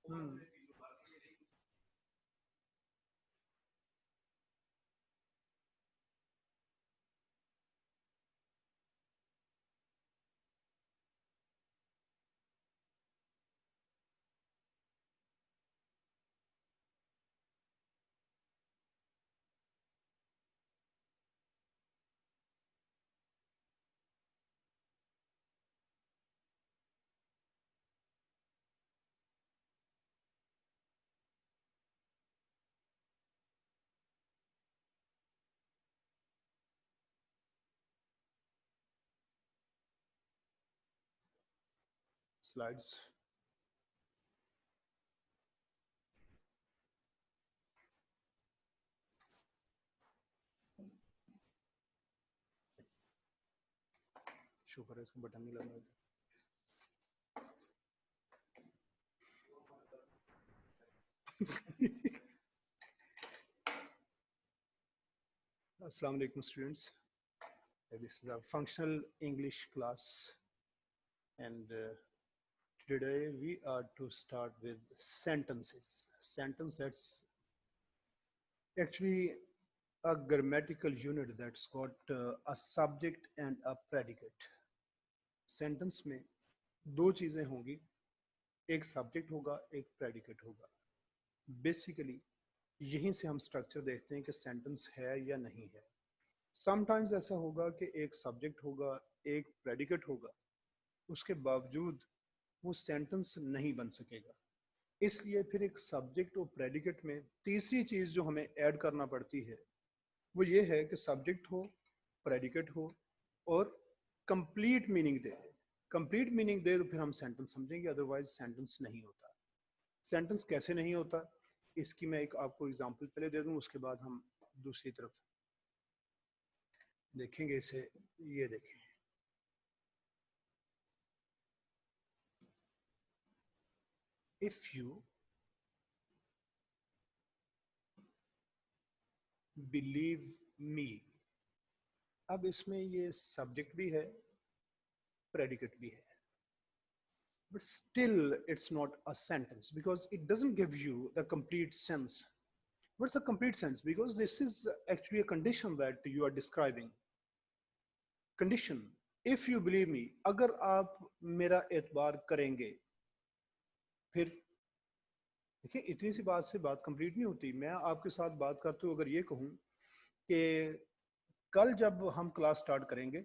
हम्म, slides. शुक्र है इसको बटन नहीं लगा। अस्सलाम वालेकुम students, this is our functional English class, and today we are to start with sentences. Sentence, that's actually a grammatical unit that's got a subject and a predicate. Sentence में दो चीज़ें होंगी, एक सब्जेक्ट होगा, एक प्रेडिकेट होगा। Basically यहीं से हम स्ट्रक्चर देखते हैं कि सेंटेंस है या नहीं है। समटाइम्स ऐसा होगा कि एक सब्जेक्ट होगा, एक प्रेडिकेट होगा, उसके बावजूद वो सेंटेंस नहीं बन सकेगा। इसलिए फिर एक सब्जेक्ट और प्रेडिकेट में तीसरी चीज़ जो हमें ऐड करना पड़ती है वो ये है कि सब्जेक्ट हो, प्रेडिकेट हो और कंप्लीट मीनिंग दे। कंप्लीट मीनिंग दे तो फिर हम सेंटेंस समझेंगे, अदरवाइज सेंटेंस नहीं होता। सेंटेंस कैसे नहीं होता, इसकी मैं एक आपको एग्जांपल पहले दे दूं, उसके बाद हम दूसरी तरफ देखेंगे इसे। ये देखें, इफ यू बिलीव मी। अब इसमें ये सब्जेक्ट भी है, प्रेडिकेट भी है, but still it's not a sentence because it doesn't give you the complete sense. What's a complete sense? Because this is actually a condition that you are describing. Condition, if you believe me, अगर आप मेरा एतबार करेंगे, फिर देखिए इतनी सी बात से बात कंप्लीट नहीं होती। मैं आपके साथ बात करते हुए अगर ये कहूँ कि कल जब हम क्लास स्टार्ट करेंगे,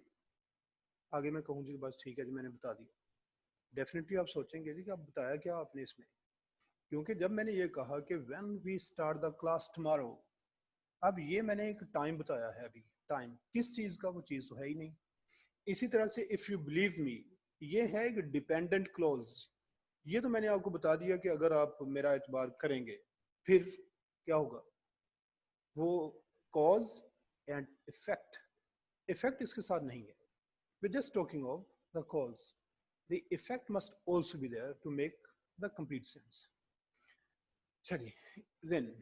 आगे मैं कहूँ जी बस ठीक है जी मैंने बता दिया, डेफिनेटली आप सोचेंगे जी कि आप बताया क्या आपने इसमें। क्योंकि जब मैंने ये कहा कि when we start the class tomorrow, अब ये मैंने एक टाइम बताया है। अभी टाइम किस चीज़ का, वो चीज़ तो है ही नहीं। इसी तरह से इफ़ यू बिलीव मी, ये है एक डिपेंडेंट क्लोज। ये तो मैंने आपको बता दिया कि अगर आप मेरा एतबार करेंगे, फिर क्या होगा, वो कॉज एंड इफेक्ट। इफेक्ट इसके साथ नहीं है, we just talking of the cause. The effect must also be there to make the complete sense. चलिए देन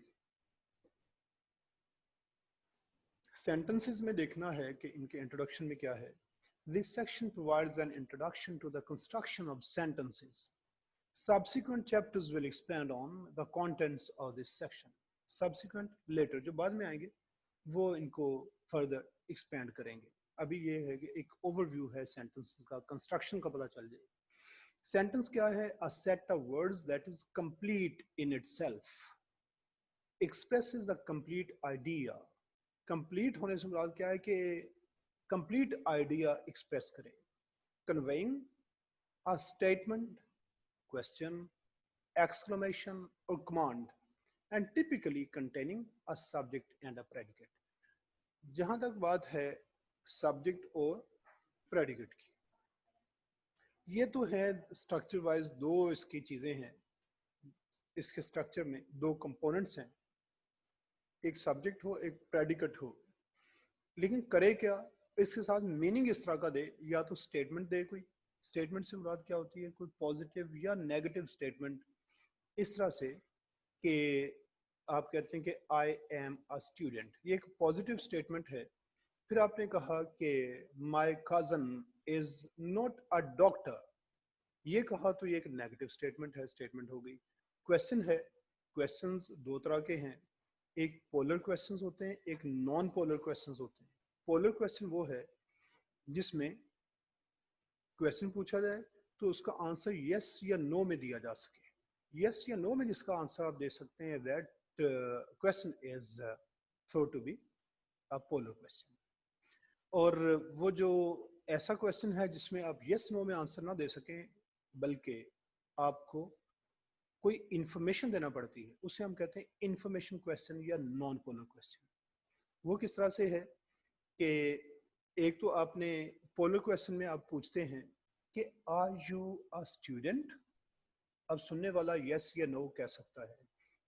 सेंटेंसेस में देखना है कि इनके इंट्रोडक्शन में क्या है। This section provides an introduction to the construction of sentences. Subsequent chapters will expand on the contents of this section. Subsequent later जो बाद में आएंगे वो इनको फर्दर एक्सपेंड करेंगे। अभी ये है कि एक ओवरव्यू है सेंटेंस का, कंस्ट्रक्शन का पता चल जाए। सेंटेंस क्या है? A set of words that is complete in itself, expresses the complete idea. Complete होने से मुराद क्या है कि कंप्लीट आइडिया एक्सप्रेस करे। Conveying a statement, question, exclamation or command, and typically containing a subject and a predicate। जहां तक बात है सब्जेक्ट और प्रेडिकेट की, ये तो है स्ट्रक्चर वाइज दो इसकी चीज़ें हैं। इसके स्ट्रक्चर में दो कंपोनेंट्स हैं, एक सब्जेक्ट हो एक प्रेडिकेट हो। लेकिन करे क्या, इसके साथ मीनिंग इस तरह का दे, या तो स्टेटमेंट दे कोई। स्टेटमेंट से मुराद क्या होती है, कोई पॉजिटिव या नेगेटिव स्टेटमेंट। इस तरह से कि आप कहते हैं कि आई एम अ स्टूडेंट, ये एक पॉजिटिव स्टेटमेंट है। फिर आपने कहा कि my cousin is not a doctor, ये कहा तो ये एक नेगेटिव स्टेटमेंट है, स्टेटमेंट हो गई। क्वेश्चन है, क्वेश्चंस दो तरह के हैं, एक पोलर क्वेश्चंस होते हैं, एक नॉन पोलर क्वेश्चंस होते हैं। पोलर क्वेश्चन वो है जिसमें क्वेश्चन पूछा जाए तो उसका आंसर यस या नो में दिया जा सके। यस या नो में जिसका आंसर आप दे सकते हैं, that question is thought to be a polar question. और वो जो ऐसा क्वेश्चन है जिसमें आप यस नो में आंसर ना दे सकें, बल्कि आपको कोई इंफॉर्मेशन देना पड़ती है, उसे हम कहते हैं इंफॉर्मेशन क्वेश्चन या नॉन पोलर क्वेश्चन। वो किस तरह से है कि एक तो आपने पोलर क्वेश्चन में आप पूछते हैं कि आर यू अ स्टूडेंट। अब सुनने वाला यस या नो कह सकता है,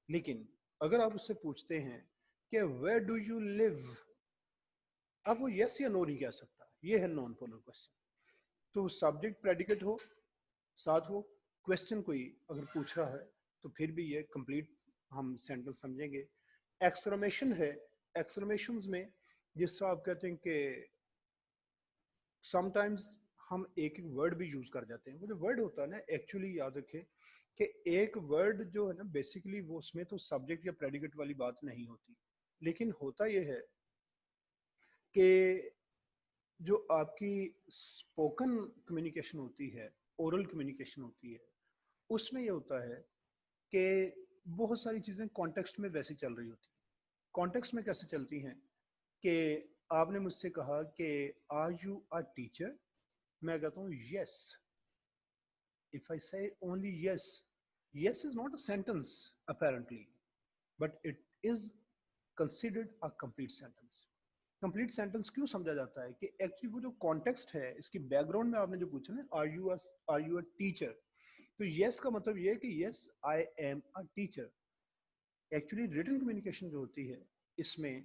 लेकिन अगर आप उससे पूछते हैं कि वेयर डू यू लिव, अब वो यस या नो नहीं कह सकता। ये है नॉन पोलर क्वेश्चन। तो सब्जेक्ट प्रेडिकेट हो, साथ वो क्वेश्चन कोई अगर पूछ रहा है, तो फिर भी ये कंप्लीट हम सेंटेंस समझेंगे। एक्सक्लेमेशन है, एक्सक्लेमेशंस में जिस तरह आप कहते हैं कि समटाइम्स हम एक एक वर्ड भी यूज कर जाते हैं। वो जो वर्ड होता है ना, एक्चुअली याद रखें कि एक वर्ड जो है ना, बेसिकली वो उसमें तो सब्जेक्ट या प्रेडिकेट वाली बात नहीं होती, लेकिन होता ये है कि जो आपकी स्पोकन कम्युनिकेशन होती है, ओरल कम्युनिकेशन होती है, उसमें ये होता है कि बहुत सारी चीज़ें कॉन्टेक्स्ट में वैसे चल रही होती हैं। कॉन्टेक्स्ट में कैसे चलती हैं कि आपने मुझसे कहा कि आर यू अ टीचर, मैं कहता हूँ यस। इफ आई से only yes, yes is not a sentence apparently, but it is considered a complete sentence. Complete sentence क्यों समझा जाता है कि एक्चुअली वो जो कॉन्टेक्स्ट है, इसकी बैकग्राउंड में आपने जो पूछा ना, आर यू अ टीचर, तो यस का मतलब ये है कि yes I am a teacher. Actually written communication जो होती है, इसमें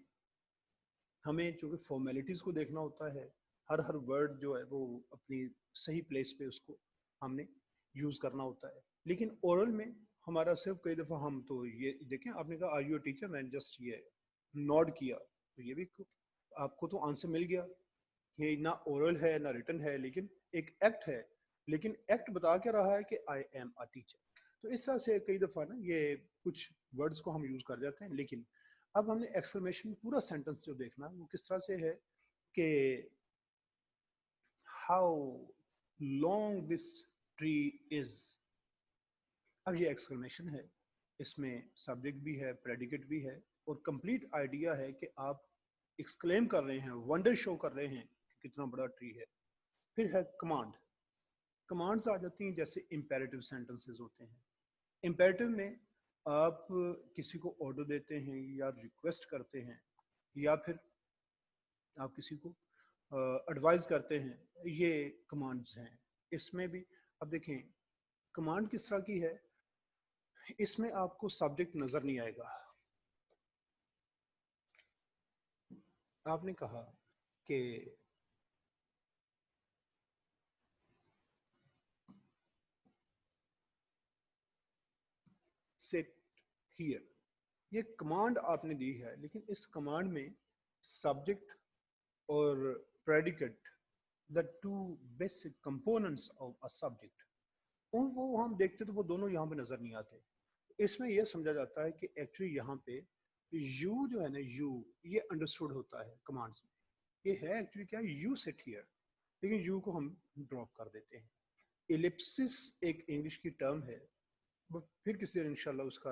हमें चूंकि फॉर्मेलिटीज को देखना होता है, हर वर्ड जो है वो अपनी सही प्लेस पे उसको हमने यूज करना होता है। लेकिन ओरल में हमारा सिर्फ कई दफ़ा हम तो ये देखें, आपने कहा आर यू टीचर, मैंने जस्ट ये नॉड किया, तो ये भी आपको तो आंसर मिल गया। ये ना ओरल है ना रिटन है, लेकिन एक एक्ट है। लेकिन एक्ट बता क्या रहा है कि आई एम अ टीचर। तो इस तरह से कई दफ़ा ना ये कुछ वर्ड्स को हम यूज़ कर जाते हैं। लेकिन अब हमने एक्सक्लेमेशन पूरा सेंटेंस जो देखना वो किस तरह से है कि how long this tree is. अब ये एक्सक्लेमेशन है, इसमें सब्जेक्ट भी है, प्रेडिकेट भी है, और कंप्लीट आइडिया है कि आप एक्सक्लेम कर रहे हैं, वंडर शो कर रहे हैं कि कितना बड़ा ट्री है। फिर है कमांड। कमांड्स आ जाती हैं जैसे इम्पेरेटिव सेंटेंसेस होते हैं। इम्पेरेटिव में आप किसी को ऑर्डर देते हैं या रिक्वेस्ट करते हैं, या फिर आप किसी को एडवाइस करते हैं, ये कमांड्स हैं। इसमें भी अब देखें कमांड किस तरह की है, इसमें आपको सब्जेक्ट नजर नहीं आएगा। आपने कहा कि सिट हियर, ये कमांड आपने दी है, लेकिन इस कमांड में सब्जेक्ट और predicate, the two basic components of a subject, वो हम देखते तो वो दोनों यहाँ पे नजर नहीं आते। इसमें यह समझा जाता है कि एक्चुअली यहाँ पे यू जो है ना, यू ये अंडरस्टूड होता है कमांड्स में। ये है एक्चुअली क्या, यू सिट हियर, लेकिन यू को हम ड्रॉप कर देते हैं। एलिप्सिस एक इंग्लिश की टर्म है, वो फिर किसी दिन इंशाल्लाह उसका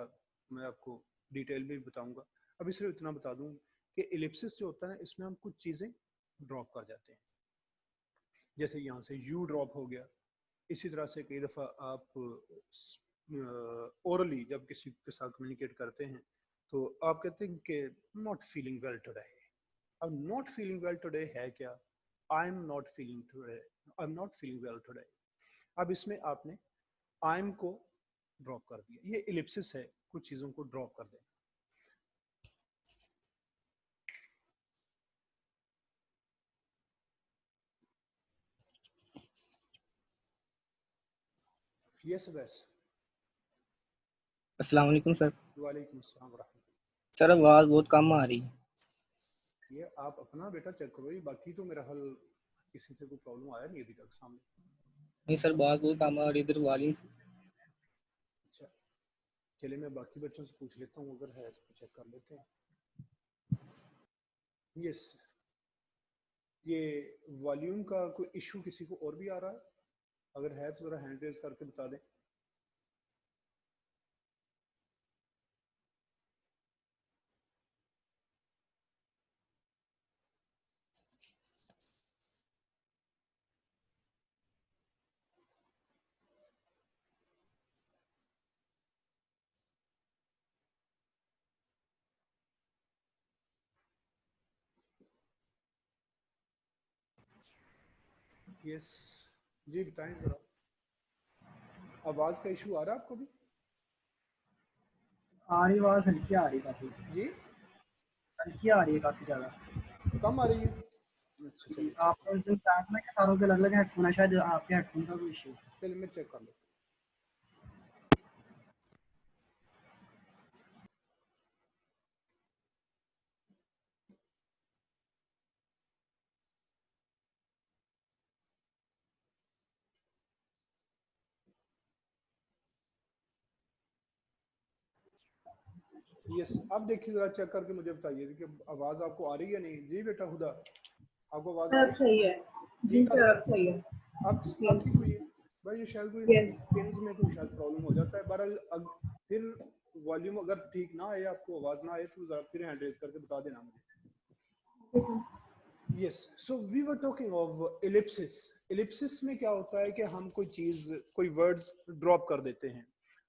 मैं आपको डिटेल में बताऊंगा। अभी सिर्फ इतना बता दूं कि एलिप्सिस जो होता है इसमें हम कुछ चीज़ें ड्रॉप कर जाते हैं, जैसे यहाँ से यू ड्रॉप हो गया। इसी तरह से कई दफ़ा आप ओरली जब किसी के साथ कम्युनिकेट करते हैं, तो आप कहते हैं कि नॉट फीलिंग वेल टुडे। अब नॉट फीलिंग वेल टुडे है क्या, I am not feeling today, I am not feeling well today. अब इसमें आपने आई एम को ड्रॉप कर दिया, ये इलिप्सिस है, कुछ चीज़ों को ड्रॉप कर देना। यस बस। अस्सलाम वालेकुम सर। वालेकुम अस्सलाम वरहमतुल्लाह। सर आवाज़ बहुत कम आ रही है। ये आप अपना बेटा चेक करो, ये बाकी तो मेरा हल किसी से कोई प्रॉब्लम आया नहीं अभी तक सामने। नहीं सर, बात बहुत कम आ रही है इधर वाली से। अच्छा चलिए मैं बाकी बच्चों से पूछ लेता हूँ, अगर है तो चेक कर लेते हैं। यस, ये वॉल्यूम का कोई इशू किसी को और भी आ रहा है? अगर है तो जरा हैंड रेज करके बता दें। यस जी, बताएं जरा। आवाज का इशू आ रहा है आपको भी? आ रही आवाज़ हल्की आ रही काफ़ी, जी, हल्की आ रही है काफ़ी ज़्यादा। कम आ रही है? अच्छा चलिए चेक कर, आपने उस दिन बताया था ना कि सारों के अलग-अलग हेडफ़ोन है, शायद आपके हेडफ़ोन का कोई इश्यू है। चलिए मैं चेक कर लेता हूँ। यस, अब देखिए जरा चेक करके मुझे बताइए कि आवाज आपको आ रही है नहीं। जी बेटा हुदा, आपको आवाज आ सर रही अब सही है। जी ठीक आ सर रही? अब सही है। अब ठीक यस हुई है भाई, ये शायद कोई यस पिन्स में कोई शायद प्रॉब्लम हो जाता है। बहरहाल फिर वॉल्यूम अगर ठीक ना आए, आपको आवाज ना आए, तो जरा फिर हैंड रेज करके बता देना मुझे। Yes, so we were talking of ellipsis. Ellipsis में क्या होता है कि हम कोई चीज, कोई वर्ड्स ड्रॉप कर देते हैं।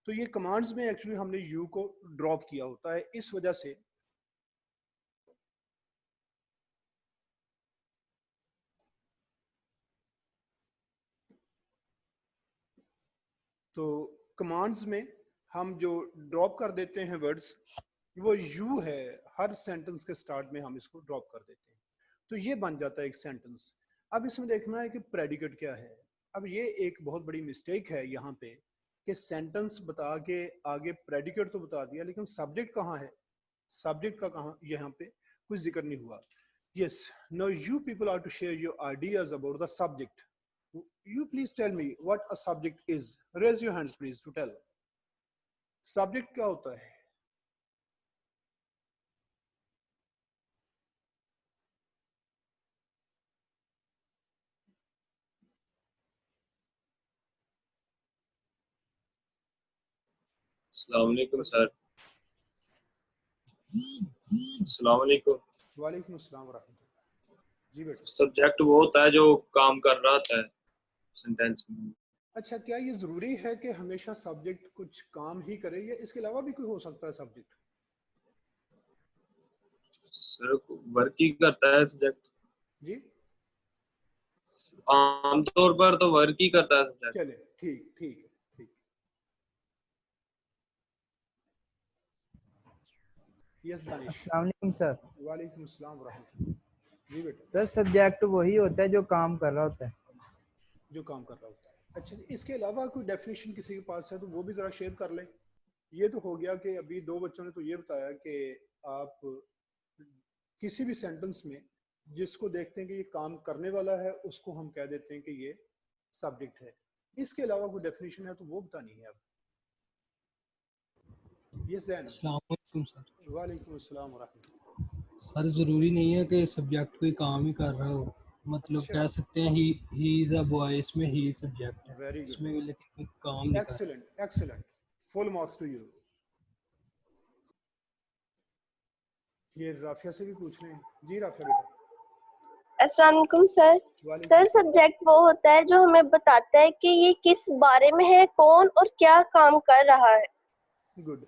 तो ये कमांड्स में एक्चुअली हमने यू को ड्रॉप किया होता है, इस वजह से तो कमांड्स में हम जो ड्रॉप कर देते हैं वर्ड्स, वो यू है। हर सेंटेंस के स्टार्ट में हम इसको ड्रॉप कर देते हैं, तो ये बन जाता है एक सेंटेंस। अब इसमें देखना है कि प्रेडिकेट क्या है। अब ये एक बहुत बड़ी मिस्टेक है यहाँ पे कि सेंटेंस बता के आगे प्रेडिकेट तो बता दिया, लेकिन सब्जेक्ट कहाँ है? सब्जेक्ट का कहाँ, यहाँ पे कुछ जिक्र नहीं हुआ। Yes, now you people are to share your ideas about the subject. You please tell me what a subject is. Raise your hands please to tell. Subject क्या होता है? अस्सलाम वालेकुम सर। अस्सलाम वालेकुम। वालेकुम अस्सलाम वरहमतुल्लाह। जी बेटा। सब्जेक्ट वो होता है जो काम कर रहा होता है सेंटेंस में। अच्छा, क्या ये जरूरी है कि हमेशा सब्जेक्ट कुछ काम ही करे, या इसके अलावा भी कोई हो सकता है सब्जेक्ट? सर वर्क ही करता है सब्जेक्ट, जी आमतौर पर तो वर्क ही करता है सब्जेक्ट। चले, ठीक ठीक है, ठीक। यस दानिश। अस्सलाम वालेकुम सर। वालेकुम अस्सलाम वरहमतुल्लाह। जी बेटा। सर सब्जेक्ट वही होता है जो काम कर रहा होता है। जो काम कर रहा होता है। अच्छा, इसके अलावा कोई डेफिनेशन किसी के पास है तो वो भी जरा शेयर कर लें। ये तो हो गया कि अभी दो बच्चों ने तो ये बताया कि आप किसी भी सेंटेंस में जिसको देखते हैं कि ये काम करने वाला है, उसको हम कह देते हैं कि ये सब्जेक्ट है। इसके अलावा कोई डेफिनेशन है तो वो बतानी है अब। ये जैन। अस्सलाम वालेकुम सर। वालेकुम अस्सलाम वरहमतुल्लाह। सर ज़रूरी नहीं है कि सब्जेक्ट कोई काम ही कर रहा हो, मतलब अच्छा, कह सकते हैं ही इज़ अ बॉय, इसमें ही सब्जेक्ट है, वेरी गुड, इसमें लेकिन कोई काम नहीं कर रहा। Excellent excellent, full marks to you. ये राफिया से भी पूछ लें। जी राफिया बेटा। अस्सलाम वालेकुम सर। वालेकुम। सर सब्जेक्ट वो होता है जो हमें बताता है कि ये किस बारे में है, कौन और क्या काम कर रहा है। गुड।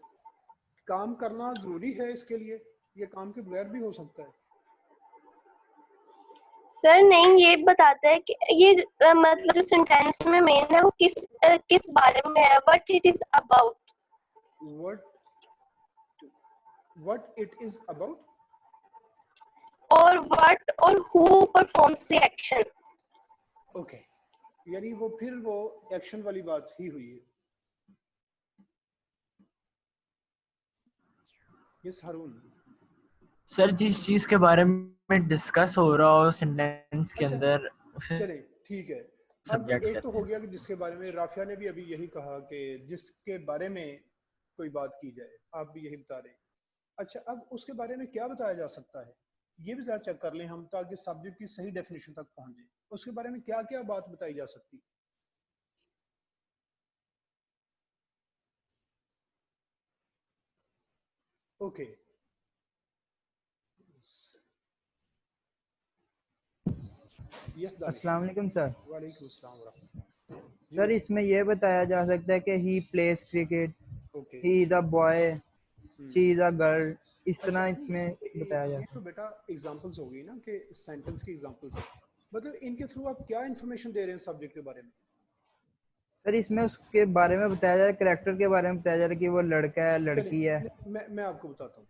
काम करना जरूरी है इसके लिए, ये काम के बगैर भी हो सकता है? सर नहीं, ये बताता है कि ये मतलब जो सेंटेंस में मेन है वो किस बारे में है, what it is about. What it is about. और व्हाट और who performs the action. Okay, यानी वो फिर वो एक्शन वाली बात ही हुई है। यस हारून। सर जिस चीज के बारे में डिस्कस हो रहा हो सेंटेंस के अच्छा, अंदर उसे चलें ठीक है। अब सब्जेक्ट एक तो कहते हो हैं। गया कि जिसके बारे में, राफिया ने भी अभी यही कहा कि जिसके बारे में कोई बात की जाए, आप भी यही बता रहे हैं। अच्छा, अब उसके बारे में क्या बताया जा सकता है, ये भी जरा चेक कर लें हम, ताकि सब्जेक्ट की सही डेफिनेशन तक पहुंच जाए। उसके बारे में क्या क्या बात बताई जा सकती है? Okay, yes Danish. अस्सलाम वालेकुम सर। वालेकुम अस्सलाम वरहमतुल्लाह। जी सर बताइए। इसमें ये बताया जा सकता है कि he plays cricket, okay. He is a boy, she is a girl, इस अच्छा, तरह नहीं, इसमें बताया ये जाता तो है। बेटा एग्जांपल्स हो गई ना, कि सेंटेंस की एग्जांपल्स है। मतलब इनके थ्रू आप क्या इंफॉर्मेशन दे रहे हैं सब्जेक्ट के बारे में? सर इसमें उसके बारे में बताया जा रहा है, करेक्टर के बारे में बताया जा रहा है कि वो लड़का है, लड़की चलिए, है। मैं आपको बताता हूँ।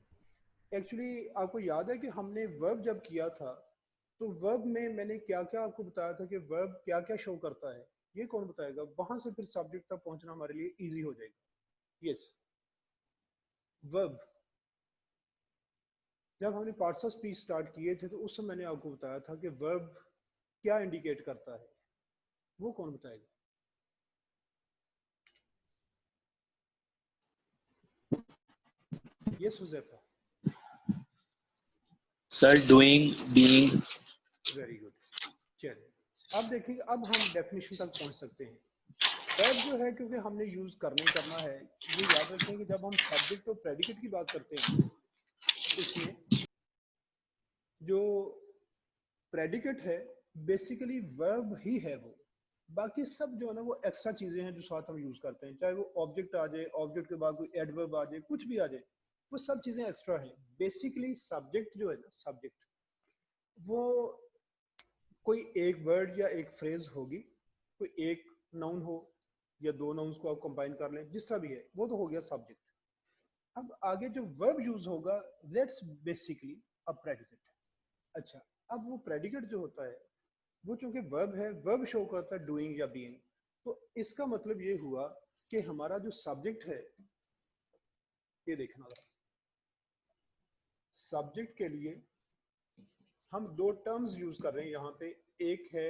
एक्चुअली आपको याद है कि हमने वर्ब जब किया था, तो वर्ब में मैंने क्या क्या आपको बताया था कि वर्ब क्या क्या शो करता है। ये कौन बताएगा? वहां से फिर सब्जेक्ट तक पहुंचना हमारे लिए इजी हो जाएगा। Yes, verb. जब हमने पार्ट्स ऑफ स्पीच स्टार्ट किए थे, तो उस समय मैंने आपको बताया था कि वर्ब क्या इंडिकेट करता है। वो कौन बताएगा? Yes Huzaifa. Sir doing, being. Very good. चलिए, अब देखिए, अब हम डेफिनेशन तक पहुंच सकते हैं। वर्ब जो है, क्योंकि हमने यूज करना ही करना है, ये याद रखें कि जब हम सब्जेक्ट और प्रेडिकेट की बात करते हैं, उसमें जो प्रेडिकेट है बेसिकली वर्ब ही है वो। बाकी सब जो है ना, वो एक्स्ट्रा चीजें हैं जो साथ हम यूज करते हैं। चाहे वो ऑब्जेक्ट आ जाए, ऑब्जेक्ट के बाद कोई एडवर्ब आ जाए, कुछ भी आ जाए, वो सब चीजें एक्स्ट्रा है। बेसिकली सब्जेक्ट जो है ना, सब्जेक्ट वो कोई एक वर्ड या एक फ्रेज होगी, कोई एक नाउन हो या दो नाउन्स को आप कंबाइन कर लें, जिस तरह भी है, वो तो हो गया सब्जेक्ट। अब आगे जो वर्ब यूज होगा, दैट्स बेसिकली अ प्रेडिकेट। अच्छा, अब वो प्रेडिकेट जो होता है, वो चूंकि वर्ब है, वर्ब शो करता है डूइंग या बीइंग। तो इसका मतलब ये हुआ कि हमारा जो सब्जेक्ट है, ये देखना, सब्जेक्ट के लिए हम दो टर्म्स यूज कर रहे हैं यहाँ पे। एक है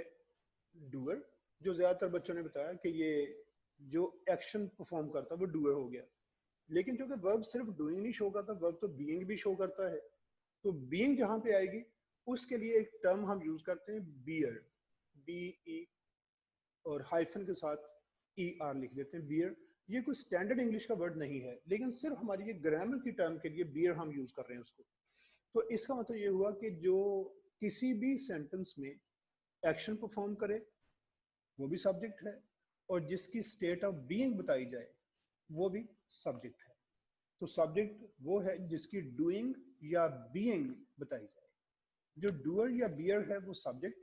डूअर, जो ज्यादातर बच्चों ने बताया कि ये जो एक्शन परफॉर्म करता है वो डूअर हो गया। लेकिन क्योंकि वर्ब सिर्फ डूइंग नहीं शो करता, वर्ब तो बीइंग भी शो करता है। तो बीइंग जहाँ पे आएगी, उसके लिए एक टर्म हम यूज करते हैं बियर, बी ई, और हाइफन के साथ ई आर लिख देते हैं, बियर। ये कोई स्टैंडर्ड इंग्लिश का वर्ड नहीं है, लेकिन सिर्फ हमारी ये ग्रामर की टर्म के लिए बियर हम यूज कर रहे हैं उसको। तो इसका मतलब ये हुआ कि जो किसी भी सेंटेंस में एक्शन परफॉर्म करे, वो भी सब्जेक्ट है, और जिसकी स्टेट ऑफ बीइंग बताई जाए, वो भी सब्जेक्ट है। तो सब्जेक्ट वो है जिसकी डूइंग या बीइंग बताई जाए। जो डूअर या बियर है वो सब्जेक्ट,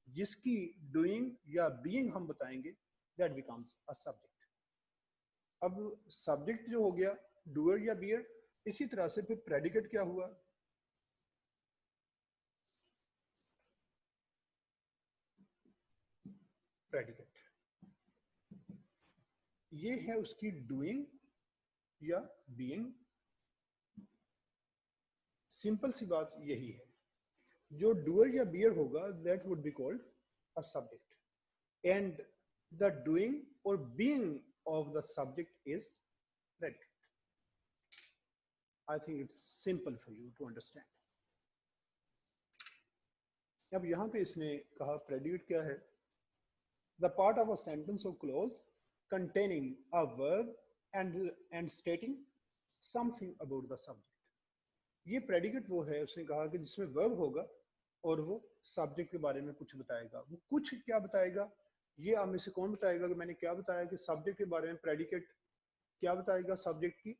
जिसकी डूइंग या बीइंग हम बताएंगे, दैट बिकम्स अ सब्जेक्ट। अब सब्जेक्ट जो हो गया डूअर या बियर, इसी तरह से फिर प्रेडिकेट क्या हुआ? प्रेडिकेट ये है उसकी डूइंग या बीइंग। सिंपल सी बात यही है, जो डूअर या बियर होगा, that would be called a subject, and the doing और being of the subject is predicate. I think it's simple for you to understand. अब यहाँ पे इसने कहा predicate क्या है? The part of a sentence or clause containing a verb and stating something about the subject. ये predicate वो है, उसने कहा कि जिसमें verb होगा और वो subject के बारे में कुछ बताएगा। वो कुछ क्या बताएगा, ये आप में से कौन बताएगा कि मैंने क्या बताया कि सब्जेक्ट के बारे में प्रेडिकेट क्या बताएगा सब्जेक्ट की?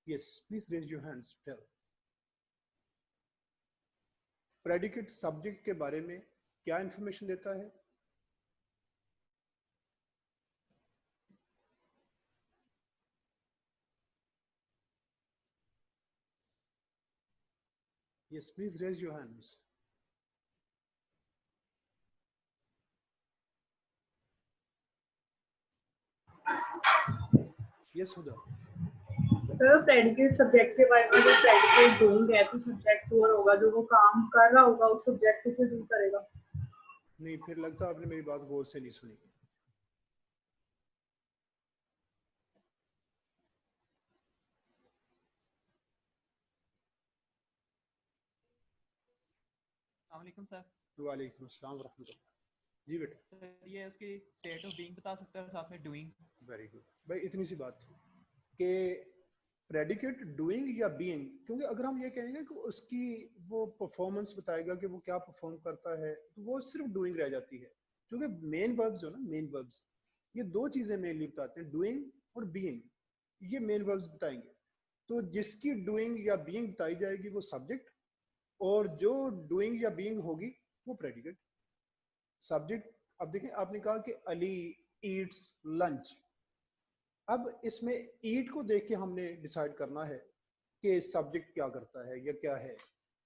Yes, please raise your hands. Tell. Predicate subject के बारे में क्या इंफॉर्मेशन देता है? Yes, please raise your hands. Yes Huda. Sir predicate subject के बारे में, जो प्रेडिकेट डूइंग है तो सब्जेक्ट डूअर होगा, जो वो काम कर रहा होगा उस सब्जेक्ट से डू करेगा। नहीं, फिर लगता है आपने मेरी बात गौर से नहीं सुनी। वालेकुम सर। वालेकुम अस्सलाम रहमतुल्लाह। जी बेटा। सर ये उसकी स्टेट ऑफ बीइंग बता सकते हैं साथ में डूइंग। वेरी गुड भाई, इतनी सी बात थी कि प्रेडिकेट डूइंग या बीइंग, क्योंकि अगर हम ये कहेंगे कि उसकी वो परफॉर्मेंस बताएगा कि वो क्या परफॉर्म करता है, तो वो सिर्फ डूइंग रह जाती है। क्योंकि मेन वर्ब्स हो ना, मेन वर्ब्स ये दो चीजें मेनली बताते हैं, डूइंग और बीइंग, ये मेन वर्ब्स बताएंगे। तो जिसकी डूइंग या बीइंग बताई जाएगी वो सब्जेक्ट, और जो डूइंग या बीइंग होगी वो प्रेडिकेट। सब्जेक्ट, अब देखें आपने कहा कि अली ईट्स लंच। अब इसमें ईट को देख के हमने डिसाइड करना है कि सब्जेक्ट क्या करता है या क्या है।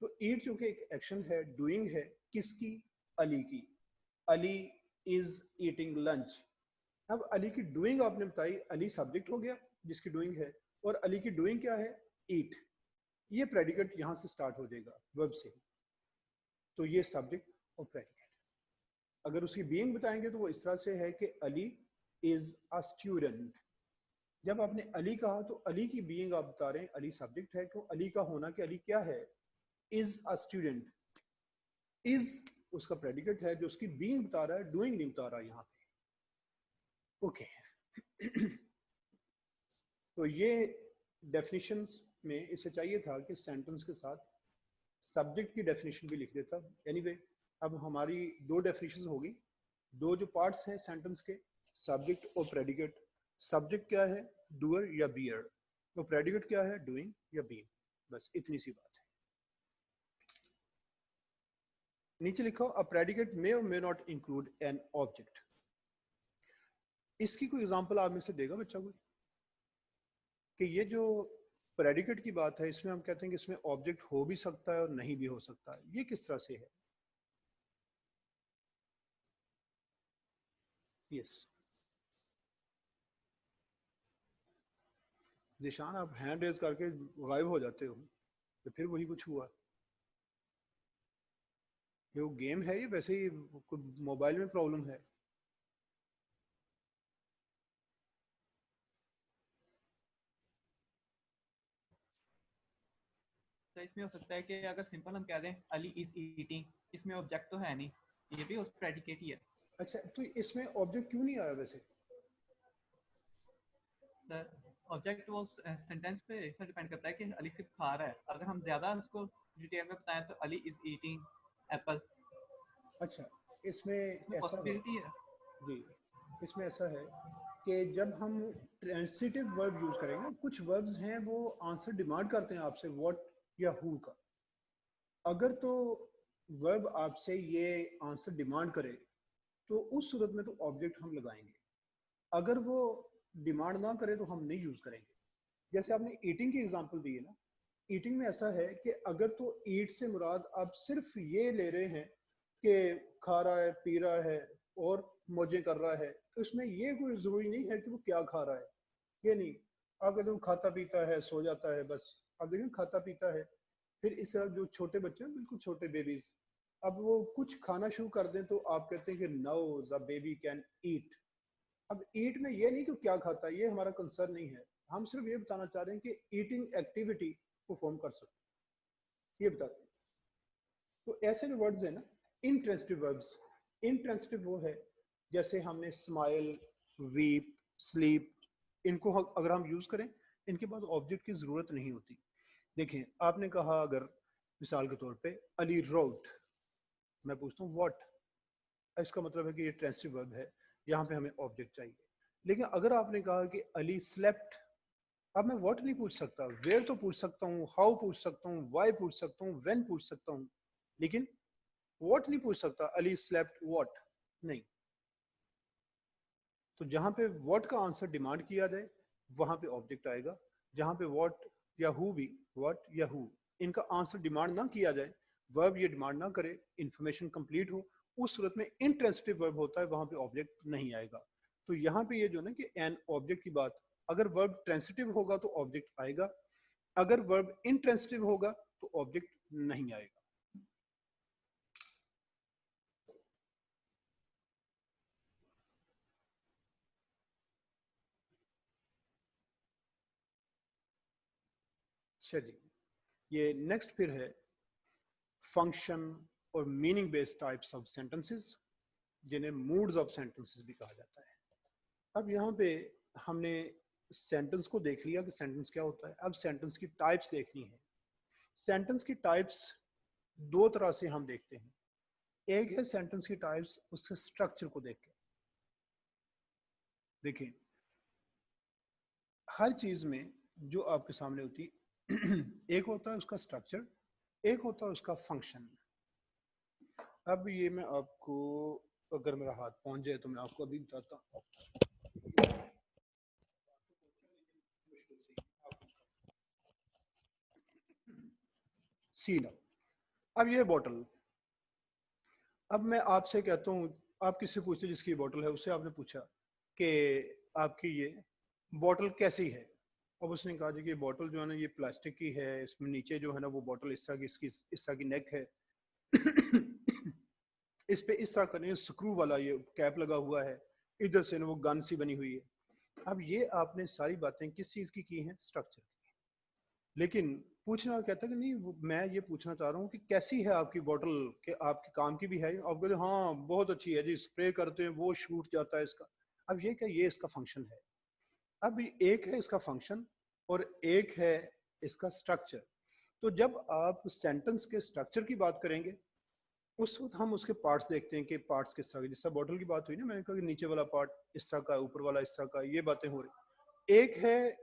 तो ईट चूंकि एक एक्शन है, डूइंग है, किसकी? अली की। Ali is eating lunch. अब अली की डूइंग आपने बताई, अली सब्जेक्ट हो गया जिसकी डूइंग है, और अली की डूइंग क्या है? ईट। ये प्रेडिकेट यहां से स्टार्ट हो जाएगा वर्ब से। तो ये सब्जेक्ट और प्रेडिकेट। अगर उसकी बीइंग बताएंगे तो वो इस तरह से है कि अली इज अ स्टूडेंट। जब आपने अली कहा तो अली की बीइंग आप बता रहे हैं, अली सब्जेक्ट है, क्यों? अली का होना कि अली क्या है? Is a student. इज उसका प्रेडिकेट है जो उसकी बीइंग बता रहा है, डूइंग नहीं बता रहा यहाँ पे। ओके। तो ये डेफिनेशंस में इसे चाहिए था कि सेंटेंस के साथ सब्जेक्ट की डेफिनेशन भी लिख देता। एनीवे, अब हमारी दो डेफिनेशन होगी, दो जो पार्ट्स हैं सेंटेंस के, सब्जेक्ट और प्रेडिकेट। सब्जेक्ट क्या है? डूअर या बीयर। तो प्रेडिकेट क्या है? डूइंग या बीइंग। बस इतनी सी बात है। नीचे लिखो, अ प्रेडिकेट मे और may not include an object. इसकी कोई एग्जांपल आप में से देगा बच्चा कोई? कि ये जो प्रेडिकेट की बात है, इसमें हम कहते हैं कि इसमें ऑब्जेक्ट हो भी सकता है और नहीं भी हो सकता है, ये किस तरह से है? यस जिशान, आप हैंड रेज करके गायब हो जाते हो, तो फिर वही कुछ हुआ। ये वो गेम है, ये वैसे ही मोबाइल में प्रॉब्लम है? तो इसमें हो सकता है कि अगर सिंपल हम कह दें अली इज ईटिंग, इसमें ऑब्जेक्ट तो है नहीं, ये भी उस प्रेडिकेट ही है। अच्छा, तो इसमें ऑब्जेक्ट क्यों नहीं आया वैसे? सर ऑब्जेक्ट वो सेंटेंस पे इसमें डिपेंड करता है कि अली सिर्फ खा रहा है। अगर हम ज्यादा उसको डिटेल में बताएं तो अली इज ईटिंग एप्पल। अच्छा, इसमें ऐसा है पॉसिबिलिटी है जी, इसमें ऐसा है कि जब हम ट्रांसिटिव वर्ब यूज करेंगे, कुछ वर्ब्स हैं वो आंसर डिमांड करते हैं आपसे व्हाट या हु का। अगर तो वर्ब आपसे ये आंसर डिमांड करे तो उस सूरत में तो ऑब्जेक्ट हम लगाएंगे। अगर वो डिमांड ना करे तो हम नहीं यूज करेंगे। जैसे आपने ईटिंग की एग्जांपल दी है ना, ईटिंग में ऐसा है कि अगर तो ईट से मुराद आप सिर्फ ये ले रहे हैं कि खा रहा है, पी रहा है और मौजें कर रहा है, तो इसमें ये कोई जरूरी नहीं है कि वो क्या खा रहा है। ये नहीं, आप कहते हो खाता पीता है, सो जाता है, बस। आप देखें खाता पीता है, फिर इस तरह जो छोटे बच्चे हैं, बिल्कुल छोटे बेबीज, अब वो कुछ खाना शुरू कर दें तो आप कहते हैं कि now the baby can eat. अब ईट में ये नहीं कि क्या खाता है, ये हमारा कंसर्न नहीं है। हम सिर्फ ये बताना चाह रहे हैं कि ईटिंग एक्टिविटी परफॉर्म कर सकते हैं, ये बताते हैं। तो ऐसे जो वर्ड्स है ना, इंट्रांसिटिव वर्ब्स, इंट्रांसिटिव वो है जैसे हमने स्माइल, वीप, स्लीप, इनको अगर हम यूज करें, इनके बाद ऑब्जेक्ट की जरूरत नहीं होती। देखें, आपने कहा अगर मिसाल के तौर पे अली रोट, मैं पूछता हूँ व्हाट, इसका मतलब है कि ये ट्रांसिटिव वर्ब है, यहाँ पे हमें ऑब्जेक्ट चाहिए। लेकिन अगर आपने कहा कि अली स्लेप्ट, अब मैं व्हाट नहीं पूछ सकता, वेयर तो पूछ सकता हूँ, हाउ पूछ सकता हूँ, व्हाई पूछ सकता हूँ, व्हेन पूछ सकता हूँ, लेकिन व्हाट नहीं पूछ सकता। अली स्लेप्ट व्हाट नहीं। तो जहां पे व्हाट का आंसर डिमांड किया जाए वहां पे ऑब्जेक्ट आएगा। जहां पे व्हाट या हु भी, व्हाट या हु, इनका आंसर डिमांड ना किया जाए, वर्ब ये डिमांड ना करे, इंफॉर्मेशन कंप्लीट हो, उस सूरत में इंट्रांसिटिव वर्ब होता है, वहां पे ऑब्जेक्ट नहीं आएगा। तो यहाँ पे ये जो ना कि एन ऑब्जेक्ट की बात, अगर वर्ब ट्रांसिटिव होगा तो ऑब्जेक्ट आएगा, अगर वर्ब इंट्रांसिटिव होगा तो ऑब्जेक्ट नहीं आएगा। चलिए, ये नेक्स्ट फिर है फंक्शन और meaning based types of sentences, जिन्हें मूड्स ऑफ सेंटेंसेस भी कहा जाता है। अब यहाँ पे हमने सेंटेंस को देख लिया कि सेंटेंस क्या होता है। अब सेंटेंस की टाइप्स देखनी है। सेंटेंस की टाइप्स दो तरह से हम देखते हैं। एक है सेंटेंस की टाइप्स उसके स्ट्रक्चर को देख के। देखिए, हर चीज में जो आपके सामने होती एक होता है उसका स्ट्रक्चर, एक होता है उसका फंक्शन। अब ये मैं आपको, अगर मेरा हाथ पहुंच जाए तो मैं आपको अभी बताता हूँ। सी लो, अब ये बोतल, अब मैं आपसे कहता हूँ, आप किससे पूछते जिसकी बोतल है, उससे आपने पूछा कि आपकी ये बोतल कैसी है। अब उसने कहा जी कि बोतल जो है ना ये प्लास्टिक की है, इसमें नीचे जो है ना वो बोतल इस तरह की, इसकी इस तरह की नेक है इस पे इस तरह का नहीं स्क्रू वाला ये कैप लगा हुआ है, इधर से ना वो गन सी बनी हुई है। अब ये आपने सारी बातें किस चीज़ की हैं? स्ट्रक्चर की। लेकिन पूछना कहता है कि नहीं, मैं ये पूछना चाह रहा हूँ कि कैसी है आपकी बोतल, के आपके काम की भी है? आप कहते हाँ बहुत अच्छी है जी, स्प्रे करते हैं वो शूट जाता है इसका। अब ये क्या, ये इसका फंक्शन है। अब एक है इसका फंक्शन और एक है इसका स्ट्रक्चर। तो जब आप सेंटेंस के स्ट्रक्चर की बात करेंगे उस वक्त हम उसके पार्ट्स देखते हैं कि पार्ट्स किस तरह के। जिस तरह बोतल की बात हुई ना, मैंने कहा कि नीचे वाला पार्ट इस तरह का, ऊपर वाला इस तरह का, ये बातें हो रही। एक है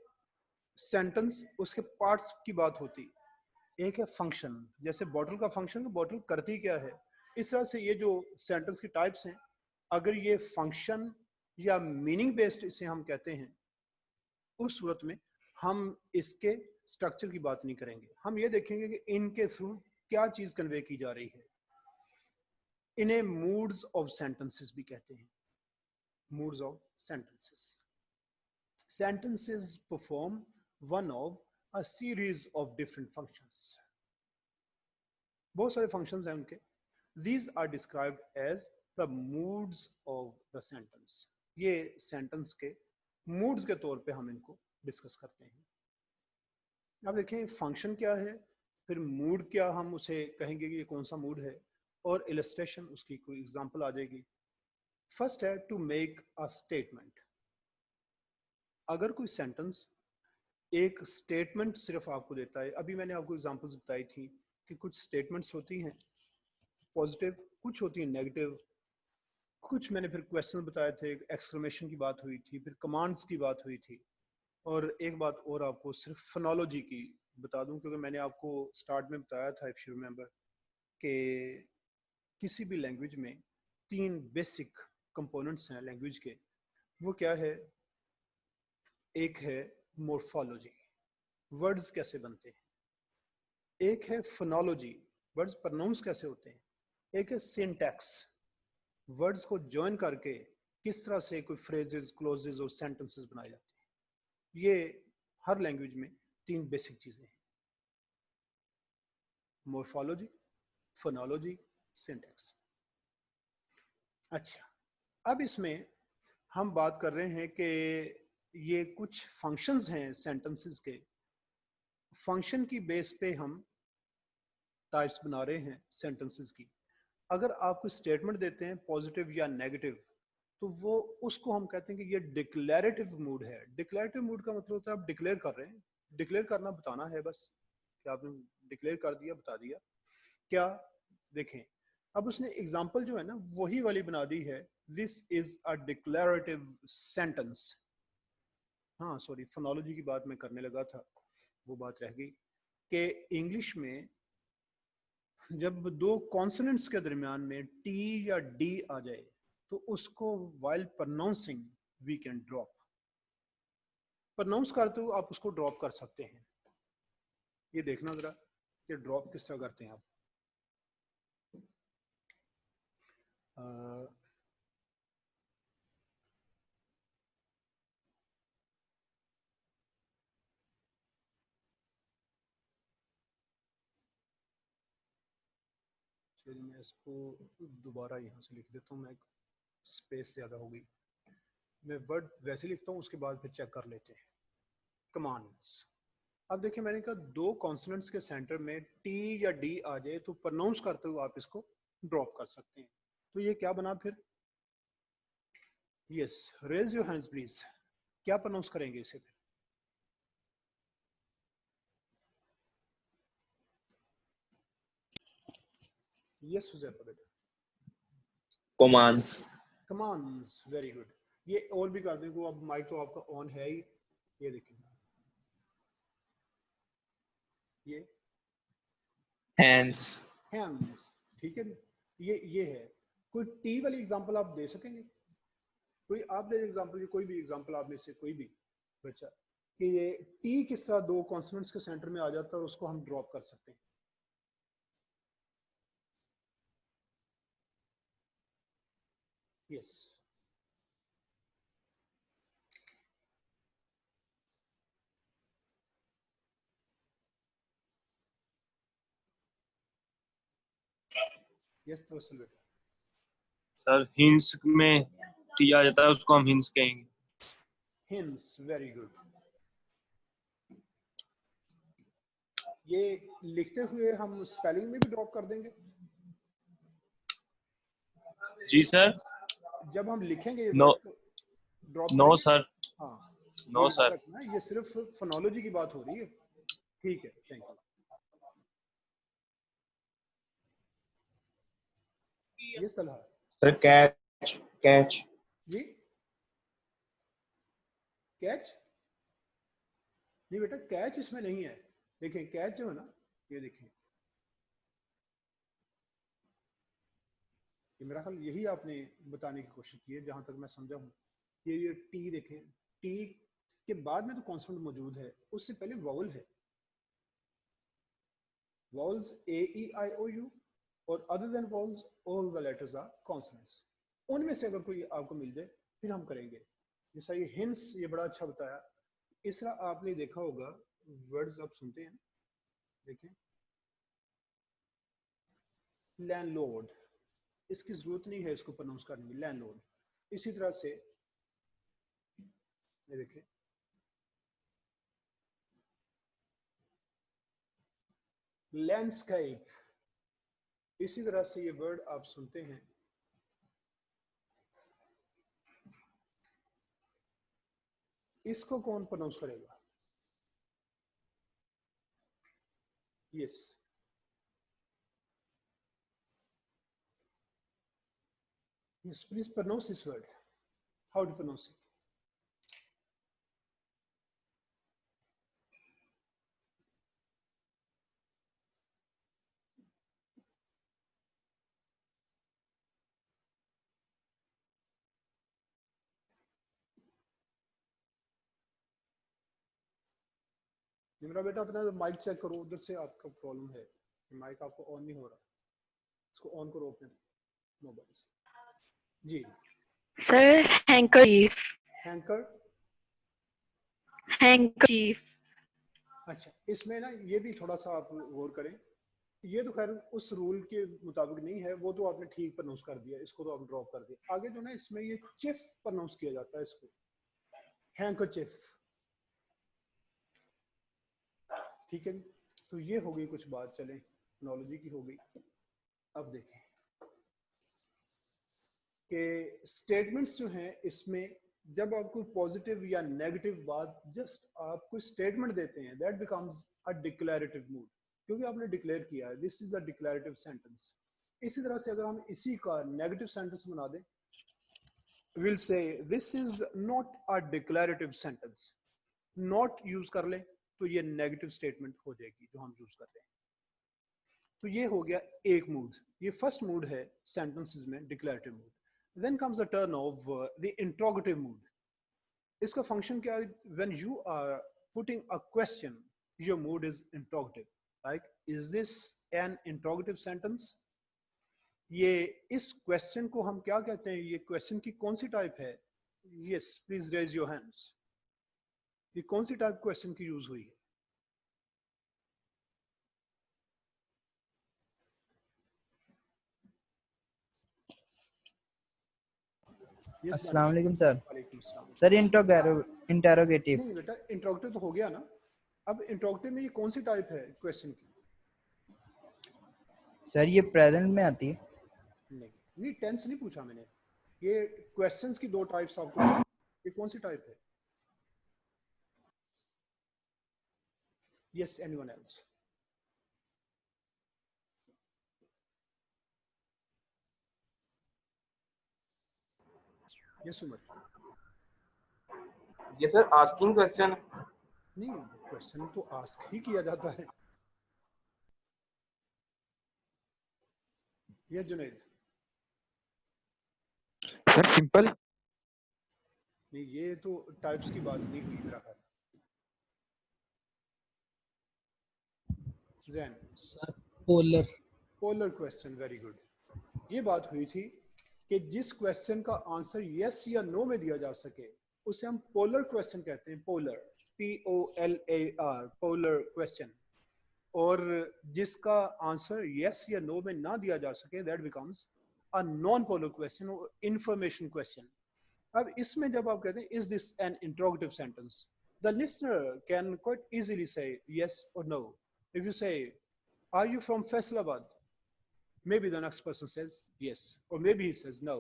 सेंटेंस, उसके पार्ट्स की बात होती, एक है फंक्शन। जैसे बोतल का फंक्शन, बोतल करती क्या है। इस तरह से ये जो सेंटेंस की टाइप्स हैं, अगर ये फंक्शन या मीनिंग बेस्ड इसे हम कहते हैं, उस सूरत में हम इसके स्ट्रक्चर की बात नहीं करेंगे। हम ये देखेंगे कि इनके थ्रू क्या चीज कन्वे की जा रही है। इन्हें मूड्स ऑफ सेंटेंसेस भी कहते हैं। Moods of sentences. Sentences perform one of a series of different functions. बहुत सारे functions हैं उनके। These are described as the moods of the sentence. ये sentence के moods के तौर पे हम इनको डिस्कस करते हैं। अब देखें फंक्शन क्या है, फिर मूड क्या, हम उसे कहेंगे कि ये कौन सा मूड है, और इलस्ट्रेशन उसकी कोई एग्जांपल आ जाएगी। फर्स्ट है टू मेक अ स्टेटमेंट। अगर कोई सेंटेंस एक स्टेटमेंट सिर्फ आपको देता है, अभी मैंने आपको एग्जांपल्स बताई थी कि कुछ स्टेटमेंट्स होती हैं पॉजिटिव, कुछ होती हैं नेगेटिव, कुछ मैंने फिर क्वेश्चन बताए थे, एक्सक्लेमेशन की बात हुई थी, फिर कमांड्स की बात हुई थी। और एक बात और आपको सिर्फ फोनोलॉजी की बता दूं, क्योंकि मैंने आपको स्टार्ट में बताया था, इफ यू रिमेंबर, कि किसी भी लैंग्वेज में 3 बेसिक कंपोनेंट्स हैं लैंग्वेज के। वो क्या है? एक है मोर्फोलॉजी, वर्ड्स कैसे बनते हैं। एक है फोनोलॉजी, वर्ड्स प्रोनाउंस कैसे होते हैं। एक है सिंटैक्स, वर्ड्स को जॉइन करके किस तरह से कोई फ्रेजेस, क्लोजेस और सेंटेंसेस बनाए जाते हैं। ये हर लैंग्वेज में 3 बेसिक चीजें हैं, मोर्फोलॉजी, फोनोलॉजी, सिंटैक्स। अच्छा, अब इसमें हम बात कर रहे हैं कि ये कुछ फंक्शंस हैं सेंटेंसेस के। फंक्शन की बेस पे हम टाइप्स बना रहे हैं सेंटेंसेस की। अगर आप कोई स्टेटमेंट देते हैं पॉजिटिव या नेगेटिव, तो वो उसको हम कहते हैं कि ये डिक्लेरेटिव मूड है। डिक्लेरेटिव मूड का मतलब होता है आप डिक्लेयर कर रहे हैं। डिक्लेयर करना, बताना है बस कि आपने डिक्लेयर कर दिया, बता दिया क्या। देखें, अब उसने एग्जाम्पल जो है ना वही वाली बना दी है, this is a declarative sentence. हाँ सॉरी, फोनोलॉजी की बात मैं करने लगा था, वो बात रह गई कि इंग्लिश में जब 2 कॉन्सोनेंट्स के दरमियान में टी या डी आ जाए तो उसको while pronouncing we can drop. Pronounce करते हुए आप उसको ड्रॉप कर सकते हैं। ये देखना जरा कि ड्रॉप किस तरह करते हैं आप। चलिए मैं इसको दोबारा यहाँ से लिख देता हूँ, मैं स्पेस ज़्यादा हो गई। मैं वर्ड वैसे लिखता हूँ, उसके बाद फिर चेक कर लेते हैं। कमांड्स। अब देखिए, मैंने कहा 2 कॉन्सोनेंट्स के सेंटर में टी या डी आ जाए तो प्रोनाउंस करते हुए आप इसको ड्रॉप कर सकते हैं। तो ये क्या बना फिर? Yes, raise your hands please. क्या प्रोनाउंस करेंगे इसे फिर? यस हुजैफा बेटा। commands, commands, very good. ये और भी कर दें को, अब माइक तो आपका ऑन है ही, ये देखिए ये hands, हैंड्स, ठीक है। ये है। कोई टी वाली एग्जांपल आप दे सकेंगे? कोई आप दे एग्जांपल, कोई भी एग्जांपल आप में से कोई भी बच्चा, कि ये टी किस तरह दो कॉन्सोनेंट्स के सेंटर में आ जाता है और उसको हम ड्रॉप कर सकते हैं। यस, यस तो बेटा। सर hints में टी आ जाता है, उसको हम hints कहेंगे। Hints, very good. ये लिखते हुए हम स्पेलिंग में भी ड्रॉप कर देंगे। जी सर। जब हम लिखेंगे नो ड्रॉप नो सर, हाँ नो ये सर। रखना है, ये सिर्फ फोनोलॉजी की बात हो रही है। ठीक है, थैंक यू। ये तलहा सर कैच कैच जी, कैच नहीं बेटा, कैच इसमें नहीं है। देखें कैच जो है ना, ये देखें, ये मेरा ख्याल यही आपने बताने की कोशिश की है जहां तक मैं समझा हूँ। ये टी देखें, टी के बाद में तो कॉन्सोनेंट मौजूद है, उससे पहले वाउल है। Vowels A E I O U, और other than vowels all the letters are consonants. उनमें से अगर कोई आपको मिल जाए फिर हम करेंगे। जैसा ये हिंट्स, ये बड़ा अच्छा बताया। इस तरह आपने देखा होगा वर्ड्स आप सुनते हैं, देखें लैंडलॉर्ड, इसकी जरूरत नहीं है इसको प्रोनाउंस करने की, लैंडलॉर्ड। इसी तरह से ये देखें लैंडस्केप, इसी तरह से ये वर्ड आप सुनते हैं इसको कौन प्रोनाउंस करेगा? Yes, yes please pronounce this word. How to pronounce it? Nimra बेटा अपना माइक चेक करो, उधर से आपका प्रॉब्लम है, माइक आपको ऑन नहीं हो रहा, इसको ऑन करो अपने मोबाइल से। जी सर हैंकरचीफ। Hanker, handkerchief. अच्छा इसमें ना ये भी थोड़ा सा आप गौर करें। ये तो खैर उस रूल के मुताबिक नहीं है, वो तो आपने ठीक प्रोनाउंस कर दिया, इसको तो आप ड्रॉप कर दिया। आगे जो ना इसमें ये चिफ प्रोनाउंस किया जाता है इसको, हैंकरचीफ, ठीक है। तो ये हो गई कुछ बात, चलें टेक्नोलॉजी की हो गई। अब देखें कि स्टेटमेंट्स जो हैं इसमें जब आप कोई पॉजिटिव या नेगेटिव बात, जस्ट आप कोई स्टेटमेंट देते हैं, that becomes a declarative mood, क्योंकि आपने डिक्लेयर किया है this is a declarative sentence. इसी तरह से अगर हम इसी का नेगेटिव सेंटेंस बना दें, will say this is not a declarative sentence, not use कर लें तो ये नेगेटिव स्टेटमेंट हो जाएगी जो हम यूज कर रहे हैं। तो ये हो गया एक मूड, ये फर्स्ट मूड है सेंटेंसेस में, declarative mood. Then comes the turn of the interrogative mood. इसका फंक्शन क्या है? When you are putting a question, your mood is interrogative. Like, is this an interrogative sentence? ये इस question को हम क्या कहते हैं? ये क्वेश्चन की कौन सी टाइप है? Yes, please raise your hands. ये कौन सी टाइप क्वेश्चन की यूज हुई है? अस्सलाम वालेकुम सर। वालेकुम सलाम। Sir interrogative. नहीं बेटा, इंटरोगेटिव तो हो गया ना। अब इंटरोगेटिव में ये कौन सी टाइप है क्वेश्चन की? सर ये प्रेजेंट में आती है। नहीं टेंस नहीं पूछा मैंने, ये क्वेश्चंस की दो टाइप्स आपको, ये कौन सी टाइप है? Yes, anyone else? Yes Umar? ये सर आस्किंग क्वेश्चन। नहीं, क्वेश्चन तो आस्क ही किया जाता है। यस जुनैद? Sir simple. नहीं, ये तो टाइप्स की बात नहीं हुई मेरा ख्याल। Jain? Sir polar. Polar question, very good. ये बात हुई थी कि जिस क्वेश्चन का आंसर यस या नो में दिया जा सके उसे हम पोलर क्वेश्चन कहते हैं। Polar, POLAR, polar question. और जिसका आंसर यस या नो में ना दिया जा सके that becomes a non polar question और इंफॉर्मेशन क्वेश्चन। अब इसमें जब आप कहते हैं is this an interrogative sentence, the listener can quite easily say yes और no. If you say are you from Faisalabad, maybe the next person says yes, or maybe he says no,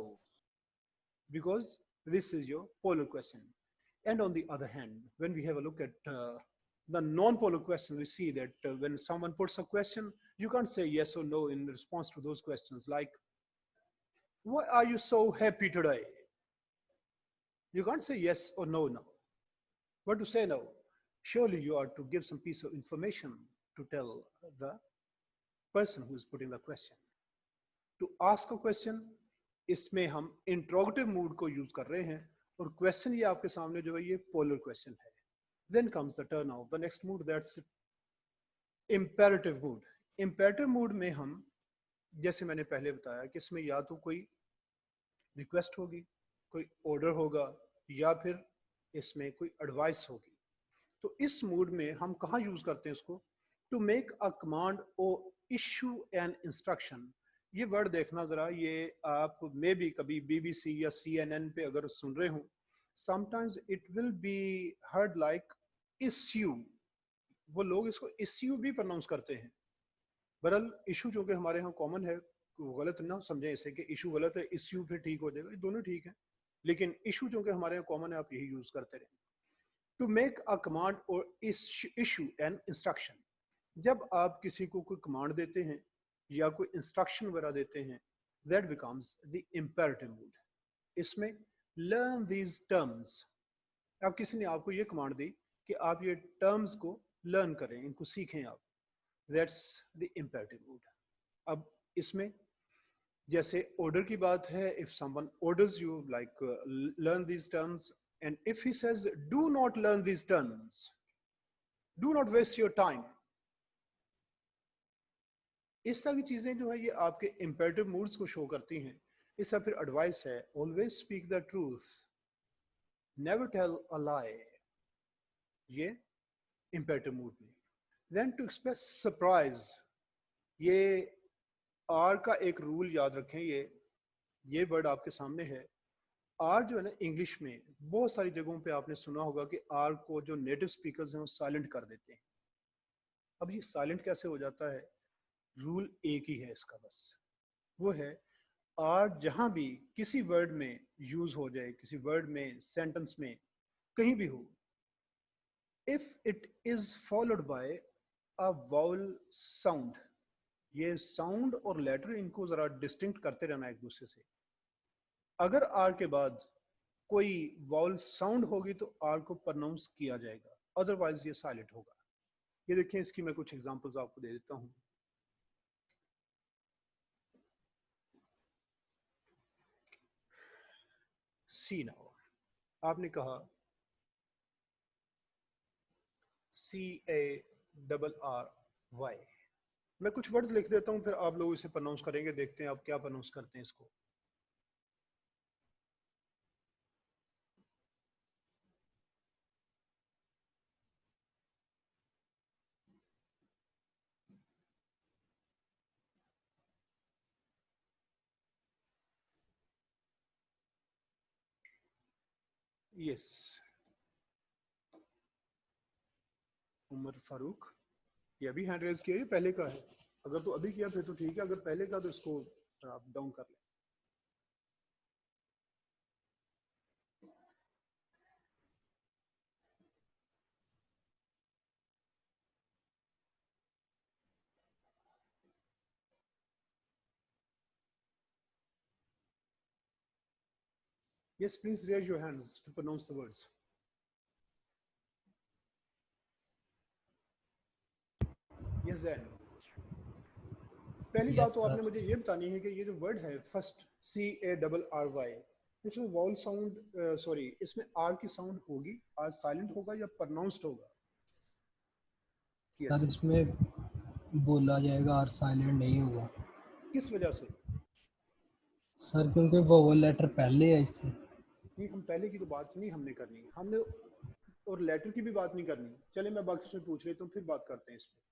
because this is your polar question. And on the other hand, when we have a look at the non-polar question, we see that when someone puts a question, you can't say yes or no in response to those questions. Like, why are you so happy today? You can't say yes or no now. What to say no? Surely you are to give some piece of information to tell the person who is putting the question. To ask a question, इसमें हम interrogative mood को use कर रहे हैं, और question ये आपके सामने जो है ये पोलर क्वेश्चन है। Then comes the turn of the next mood, that's imperative mood. Imperative mood में हम, जैसे मैंने पहले बताया कि इसमें या तो कोई रिक्वेस्ट होगी, कोई ऑर्डर होगा, या फिर इसमें कोई एडवाइस होगी। तो इस मूड में हम कहाँ यूज करते हैं इसको? टू मेक अ कमांड और इशू एन इंस्ट्रक्शन। ये वर्ड देखना जरा, ये आप मे भी कभी BBC या CNN पे अगर सुन रहे हो, sometimes it will be heard like issue. वो लोग इसको इश्यू भी प्रोनाउंस करते हैं। बहरहाल इशू जो कि हमारे यहाँ कॉमन है, गलत ना समझें इसे कि इशू गलत है, इश्यू फिर ठीक हो जाएगा, ये दोनों ठीक है, लेकिन इशू जो कि हमारे यहाँ कॉमन है आप यही यूज करते रहें। टू मेक अ कमांड और इशू एन इंस्ट्रक्शन। जब आप किसी को कोई कमांड देते हैं या कोई इंस्ट्रक्शन वगैरह देते हैं, that becomes the imperative mood. इसमें लर्न दीज टर्म्स। अब किसी ने आपको ये कमांड दी कि आप ये टर्म्स को लर्न करें, इनको सीखें आप, दैट्स द इंपेरेटिव मूड। अब इसमें जैसे ऑर्डर की बात है, if someone orders you like learn these terms, and if he says do not learn these terms, do not waste your time, इस तरह की चीजें जो है ये आपके इंपेरेटिव मूड्स को शो करती हैं। इसका फिर एडवाइस है, always speak the truth, never tell a lie, ये इंपेरेटिव मूड में। देन टू एक्सप्रेस सरप्राइज, ये आर का एक रूल याद रखें, ये वर्ड आपके सामने है। आर जो है ना इंग्लिश में बहुत सारी जगहों पे आपने सुना होगा कि आर को जो नेटिव स्पीकर्स हैं वो साइलेंट कर देते हैं। अब ये साइलेंट कैसे हो जाता है? रूल एक ही है इसका, बस वो है आर जहां भी किसी वर्ड में यूज हो जाए, किसी वर्ड में, सेंटेंस में, कहीं भी हो, if it is followed by a vowel sound, ये साउंड और लेटर इनको जरा डिस्टिंक्ट करते रहना एक दूसरे से। अगर आर के बाद कोई वाउल साउंड होगी तो आर को प्रोनाउंस किया जाएगा, अदरवाइज ये साइलेंट होगा। ये देखिए, इसकी मैं कुछ एग्जांपल्स आपको दे देता हूं। सी नाउ, आपने कहा CARRY। मैं कुछ वर्ड्स लिख देता हूं, फिर आप लोग इसे प्रोनाउंस करेंगे, देखते हैं आप क्या प्रोनाउंस करते हैं इसको। यस, उमर फारूक, ये अभी हैंड रेज किया, ये पहले का है। अगर तो अभी किया फिर तो ठीक है, अगर पहले का तो इसको आप डाउन कर लें। Yes, please raise your hands to pronounce the words. Yes, Zain. पहली बात तो आपने मुझे ये बतानी है कि ये जो वर्ड है फर्स्ट CARRY, इसमें वॉल साउंड सॉरी इसमें आर की साउंड होगी, आर साइलेंट होगा या प्रोनाउंस्ड होगा? सर इसमें बोला जाएगा आर साइलेंट नहीं होगा। किस वजह से? सर क्योंकि वोवल लेटर पहले है इससे। नहीं, हम पहले की तो बात नहीं हमने करनी, हमने और लेटर की भी बात नहीं करनी। चले मैं बाकी से पूछ लेता हूँ, फिर बात करते हैं इस पर।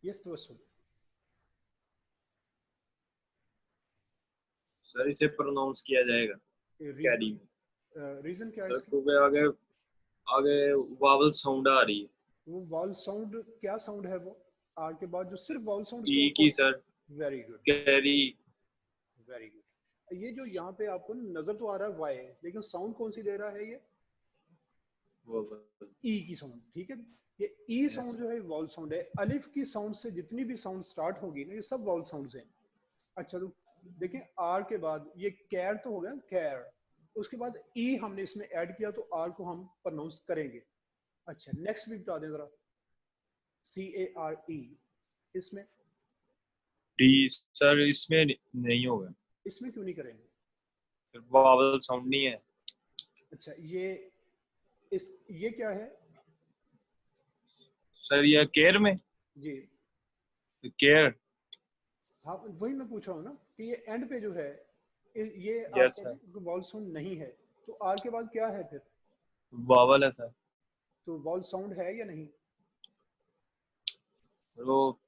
यस तो सर इसे प्रोनाउंस किया जाएगा कैरी में। रीजन क्या है सर इसका? क्योंकि आगे आगे वावल साउंड आ रही है। वो वॉल साउंड क्या साउंड है वो आर के बाद जो सिर्फ वॉल साउंड ई की sir. Very good, carry. Very good. ये जो यहाँ पे आपको नजर तो आ रहा है वाई, लेकिन साउंड कौन सी दे रहा है? ये ई की साउंड, ठीक है। ये ई साउंड जो है वॉल साउंड है। अलिफ की साउंड से जितनी भी साउंड स्टार्ट होगी ना, ये सब वॉल साउंड्स हैं। अच्छा तो देखिए आर के बाद ये कैर तो हो गया कैर, उसके बाद ई हमने इसमें ऐड किया तो आर को हम प्रोनाउंस करेंगे। अच्छा नेक्स्ट भी बता दें जरा, CARE इसमें डी सर इसमें नहीं होगा। इसमें क्यों नहीं करेंगे? वावल साउंड नहीं है। अच्छा ये क्या है सर ये केयर में जी? केयर। हाँ वही मैं पूछ रहा हूँ ना कि ये एंड पे जो है ये Yes, आपका वॉल साउंड नहीं है, तो आर के बाद क्या है फिर? वावल है सर। तो वॉल साउंड है या नहीं? वो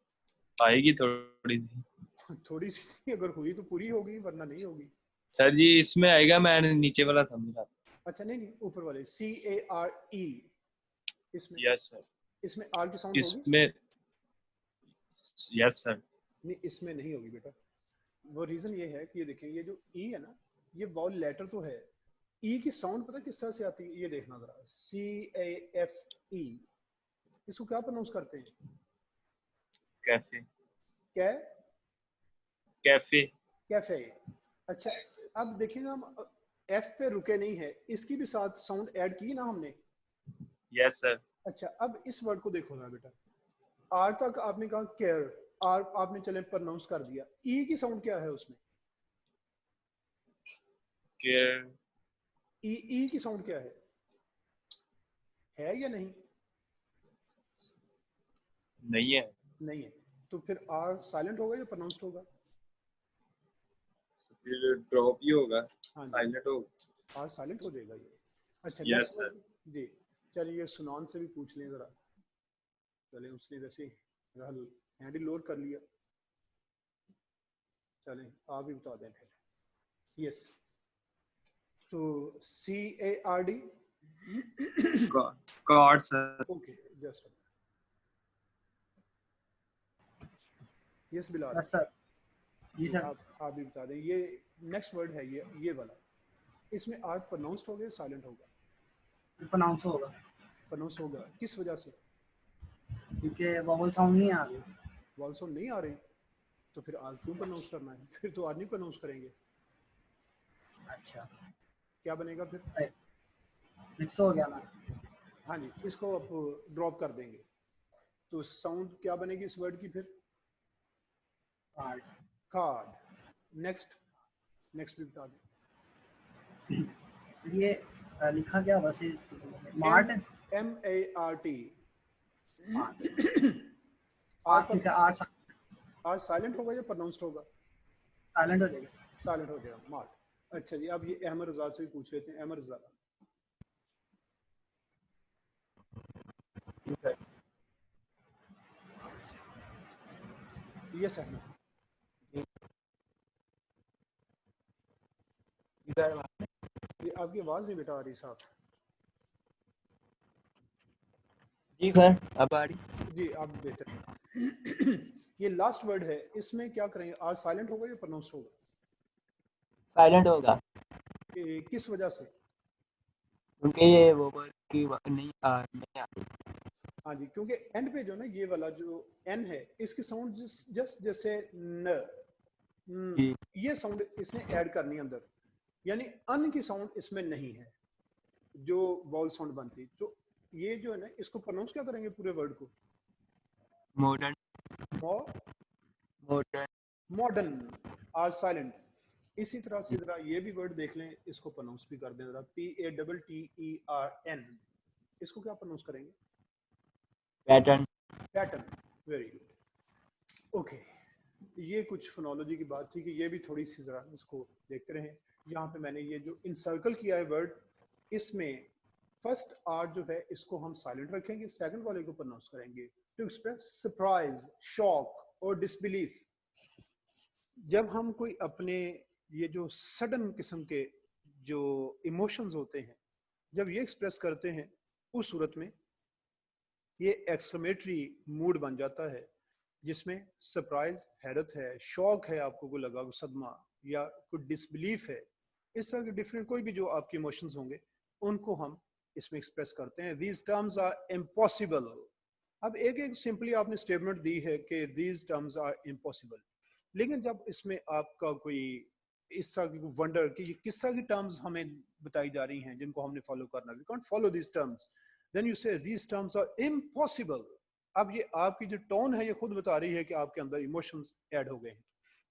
आएगी थोड़ी सी। थोड़ी सी अगर हुई तो पूरी होगी, वरना नहीं होगी। सर जी इसमें आएगा, मैंने नीचे वाला समझा। अच्छा नहीं ऊपर वाले CARE इसमें। Yes sir. इसमें आर की साउंड होगी? इसमें यस सर। नहीं इसमें नहीं होगी बेटा। वो रीजन ये है कि ये देखें, ये जो ई है ना, ये वॉल लेटर तो है, ई की साउंड पता किस तरह से आती है? ये देखना जरा, CAFE, इसको क्या प्रोनाउंस करते हैं? कैफे। क्या? कैफे। कैफे। अच्छा अब देखेंगे हम एफ पे रुके नहीं है, इसकी भी साथ साउंड ऐड की ना हमने। Yes sir. अच्छा अब इस वर्ड को देखो ना बेटा, आर तक आपने कहा केयर, आर आपने चले प्रोनाउंस कर दिया, ई की साउंड क्या है उसमें? केयर। ई की साउंड क्या है या नहीं? नहीं है। नहीं है, तो फिर आर साइलेंट होगा या प्रोनाउंस्ड होगा? फिर ड्रॉप ही होगा, हाँ साइलेंट होगा। आर साइलेंट हो जाएगा ये। अच्छा यस सर। जी चलिए ये सुनान से भी पूछ लें जरा। चले उसने वैसे हैंड लोड कर लिया, चलें आप भी बता दें फिर। यस तो CARD card sir. Okay just yes Bilal. Yes sir. जी सर। आप भी बता दें। ये नेक्स्ट वर्ड है ये वाला, इसमें आर प्रोनाउंस्ड होगा या साइलेंट होगा? प्रोनाउंस होगा। प्रोनाउंस होगा, किस वजह से? क्योंकि वोवल साउंड नहीं आ रही। वॉल साउंड नहीं आ रही, तो फिर आर क्यों प्रोनाउंस करना है? फिर तो आर नहीं प्रोनाउंस करेंगे। अच्छा क्या बनेगा फिर? मिक्स हो गया ना। हाँ जी इसको आप ड्रॉप कर देंगे, तो साउंड क्या बनेगी इस वर्ड की फिर? कार्ड। कार्ड। नेक्स्ट भी बता दें। सर ये लिखा क्या वैसे? मार्ट। MART। ठीक है। आर साइलेंट होगा या प्रोनाउंस्ड होगा? साइलेंट हो जाएगा। साइलेंट हो जाएगा मार्ट। अच्छा जी अब ये अहमद रजा से भी पूछ लेते हैं। अहमद रजा यस अहमद। ये आपकी आवाज नहीं बेटा आ रही साहब। जी सर अब आ रही। जी आप बेहतर। ये लास्ट वर्ड है, इसमें क्या करेंगे? आर साइलेंट होगा या प्रोनाउंस होगा? साइलेंट होगा किस वजह से? क्योंकि ये वो की नहीं आ रही। हाँ जी क्योंकि एंड पे जो ना ये वाला जो एन है, इसकी साउंड जस्ट जैसे न ये साउंड इसने ऐड करनी है अंदर, यानी अन की साउंड इसमें नहीं है जो वॉल साउंड बनती। तो ये जो है ना, इसको प्रोनाउंस क्या करेंगे पूरे वर्ड को? Modern, modern, modern R silent. इसी तरह से जरा ये भी वर्ड देख लें, इसको प्रोनाउंस भी कर दें जरा, PATTERN। इसको क्या प्रोनाउंस करेंगे? Pattern, pattern. Very good. Okay, ये कुछ फोनोलॉजी की बात थी कि ये भी थोड़ी सी जरा इसको देखते रहें। यहाँ पे मैंने ये जो इनसर्कल किया है वर्ड, इसमें फर्स्ट आर जो है इसको हम साइलेंट रखेंगे, सेकंड वाले को प्रोनाउंस करेंगे टू एक्सप्रेस सरप्राइज, शॉक और डिसबिलीफ। जब हम कोई अपने ये जो सडन किस्म के जो इमोशंस होते हैं, जब ये एक्सप्रेस करते हैं, उस सूरत में ये एक्सक्लेमेटरी मूड बन जाता है, जिसमें सरप्राइज हैरत है, शॉक है, आपको कोई लगा कोई सदमा, या कोई डिसबिलीफ है, इस तरह के डिफरेंट कोई भी जो आपके इमोशंस होंगे उनको हम इसमें एक्सप्रेस करते हैं। These terms are impossible. अब एक एक सिंपली आपने स्टेटमेंट दी है कि दीज टर्म्स आर इम्पॉसिबल, लेकिन जब इसमें आपका कोई इस तरह की वंडर कि ये किस तरह की टर्म्स हमें बताई जा रही हैं जिनको हमने फॉलो करना, we can't follow these terms, then you say these terms are impossible. अब ये आपकी जो टोन है ये खुद बता रही है कि आपके अंदर इमोशंस ऐड हो गए हैं,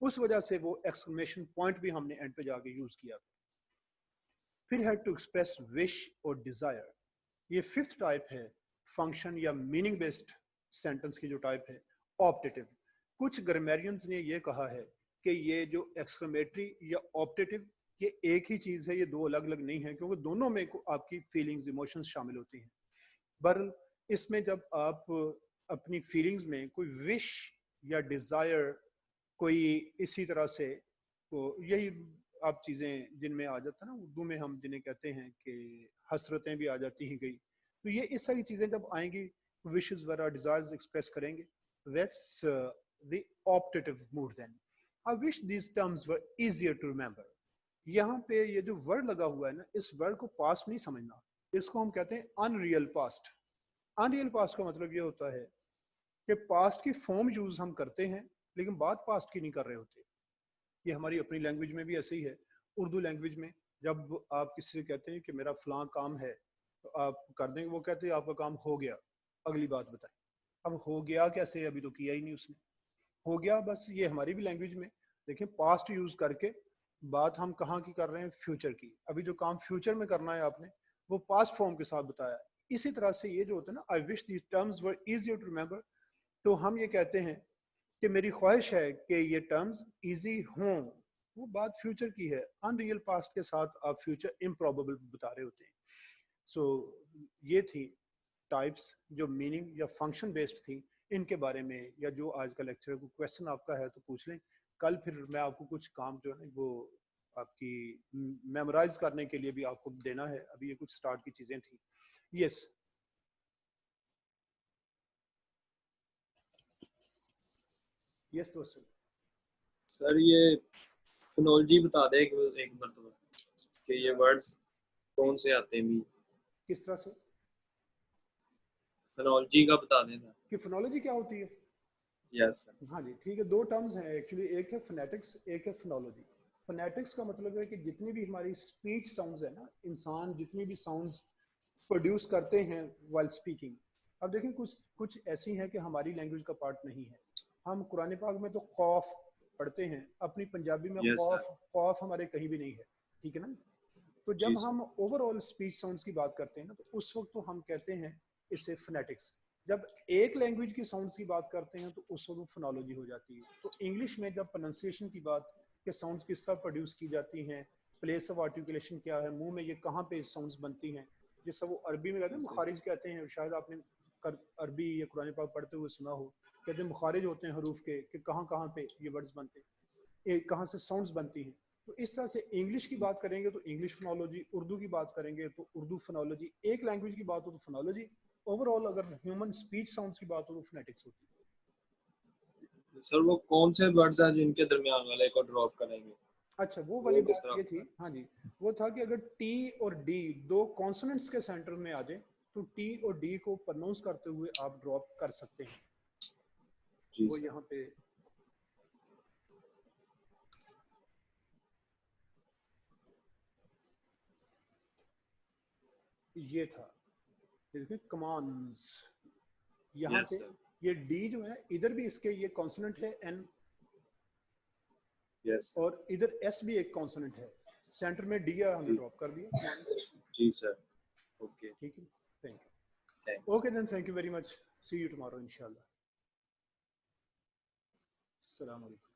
उस वजह से वो एक्सक्लेमेशन पॉइंट भी हमने एंड पे जाके यूज किया। फिर है टू एक्सप्रेस विश और डिजायर। ये फिफ्थ टाइप है फंक्शन या मीनिंग बेस्ड सेंटेंस की जो टाइप है, ऑप्टेटिव। कुछ ग्रामेरियंस ने ये कहा है कि ये जो एक्सक्लेमेटरी या ऑप्टेटिव ये एक ही चीज है, ये दो अलग अलग नहीं है, क्योंकि दोनों में आपकी फीलिंग्स इमोशंस शामिल होती हैं। बहरहाल इसमें जब आप अपनी फीलिंग्स में कोई विश या डिजायर, कोई इसी तरह से यही आप चीज़ें जिनमें आ जाता है ना, उर्दू में हम जिन्हें कहते हैं कि हसरतें भी आ जाती हैं कई, तो ये इस तरह की चीज़ें जब आएंगी, विशेस वगैरह डिजायर्स एक्सप्रेस करेंगे, that's the optative mood. Then I wish these terms were easier to remember. यहाँ पे ये जो वर्ड लगा हुआ है ना, इस वर्ड को पास्ट नहीं समझना, इसको हम कहते हैं अनरियल पास्ट। अनरियल पास्ट का मतलब ये होता है कि पास्ट की फॉर्म यूज हम करते हैं लेकिन बात पास्ट की नहीं कर रहे होते। ये हमारी अपनी लैंग्वेज में भी ऐसे ही है। उर्दू लैंग्वेज में जब आप किसी से कहते हैं कि मेरा फलां काम है, तो आप कर देंगे, वो कहते हैं आपका काम हो गया, अगली बात बताएं। अब हो गया कैसे, अभी तो किया ही नहीं उसने, हो गया बस। ये हमारी भी लैंग्वेज में देखिए पास्ट यूज करके बात हम कहाँ की कर रहे हैं, फ्यूचर की। अभी जो काम फ्यूचर में करना है आपने, वो पास्ट फॉर्म के साथ बताया। इसी तरह से ये जो होता है ना, I wish these terms were easier to remember, तो हम ये कहते हैं कि मेरी ख्वाहिश है कि ये टर्म्स इजी हों, वो बात फ्यूचर की है। अनरियल पास्ट के साथ आप फ्यूचर इम्प्रॉबेबल बता रहे होते हैं। सो ये थी टाइप्स जो मीनिंग या फंक्शन बेस्ड थी, इनके बारे में, या जो आज का लेक्चर को क्वेश्चन आपका है तो पूछ लें। कल फिर मैं आपको कुछ काम जो है वो आपकी मेमोराइज करने के लिए भी आपको देना है। अभी ये कुछ स्टार्ट की चीज़ें थी। यस यस दोस्तों। सर ये फोनोलॉजी बता दे एक मरतबा कि ये वर्ड्स कौन से आते हैं भी, किस तरह से? फोनोलॉजी का बता देना कि फोनोलॉजी क्या होती है। Yes sir. हाँ जी ठीक है, दो टर्म्स हैं एक्चुअली, एक है फोनेटिक्स, एक है फोनोलॉजी। फोनेटिक्स का मतलब है कि जितनी भी हमारी स्पीच साउंड्स है ना, इंसान जितनी भी साउंड्स प्रोड्यूस करते हैं वाइल स्पीकिंग। अब देखें कुछ ऐसी हैं कि हमारी लैंग्वेज का पार्ट नहीं है। हम कुरान पाक में तो खौफ पढ़ते हैं, अपनी पंजाबी में खौफ हमारे कहीं भी नहीं है, ठीक है ना। तो जब हम ओवरऑल स्पीच साउंड्स की बात करते हैं ना, तो उस वक्त तो हम कहते हैं इसे फोनेटिक्स। जब एक लैंग्वेज की साउंड्स की बात करते हैं तो उस वक्त फोनोलॉजी हो जाती है। तो इंग्लिश में जब प्रोनाउंसिएशन की बात के साउंड्स किस तरह प्रोड्यूस की जाती हैं, प्लेस ऑफ आर्टिकुलेशन क्या है, मुंह में ये कहाँ पे साउंड्स बनती हैं, जैसा वो अरबी में कहते हैं मुखारिज कहते हैं, शायद आपने अरबी या कुरान पाक पढ़ते हुए सुना हो, कहते हैं मुखारिज होते हैं हरूफ के कि कहाँ कहाँ पे ये वर्ड्स बनते हैं, कहाँ से साउंड्स बनती हैं। तो इस तरह से इंग्लिश की बात करेंगे तो इंग्लिश फोनोलॉजी, उर्दू की बात करेंगे तो उर्दू फोनोलॉजी, एक लैंग्वेज की बात हो तो फोनोलॉजी, ओवरऑल अगर ह्यूमन स्पीच साउंड्स की बात हो तो फोनेटिक्स होती है। सर वो कौन से वर्ड्स हैं जिनके दरमियान वाले को ड्रॉप करेंगे? अच्छा वो वाली बात ये थी, हाँ जी, वो था कि अगर टी और डी दो कॉन्सोनेंट्स के सेंटर में आ जाए तो टी और डी को प्रोनाउंस करते हुए आप ड्रॉप कर सकते हैं। वो यहाँ पे ये था, देखिए कमांड्स, यहाँ यस पे सर, ये डी जो है इधर भी इसके ये कॉन्सोनेंट है एन, यस और इधर एस भी एक कॉन्सोनेंट है, सेंटर में डी हमने ड्रॉप कर दिया commands, जी सर, ओके, ठीक है, thank you, thanks. Okay then, thank you very much, see you tomorrow इंशाल्लाह, अस्सलाम वालेकुम।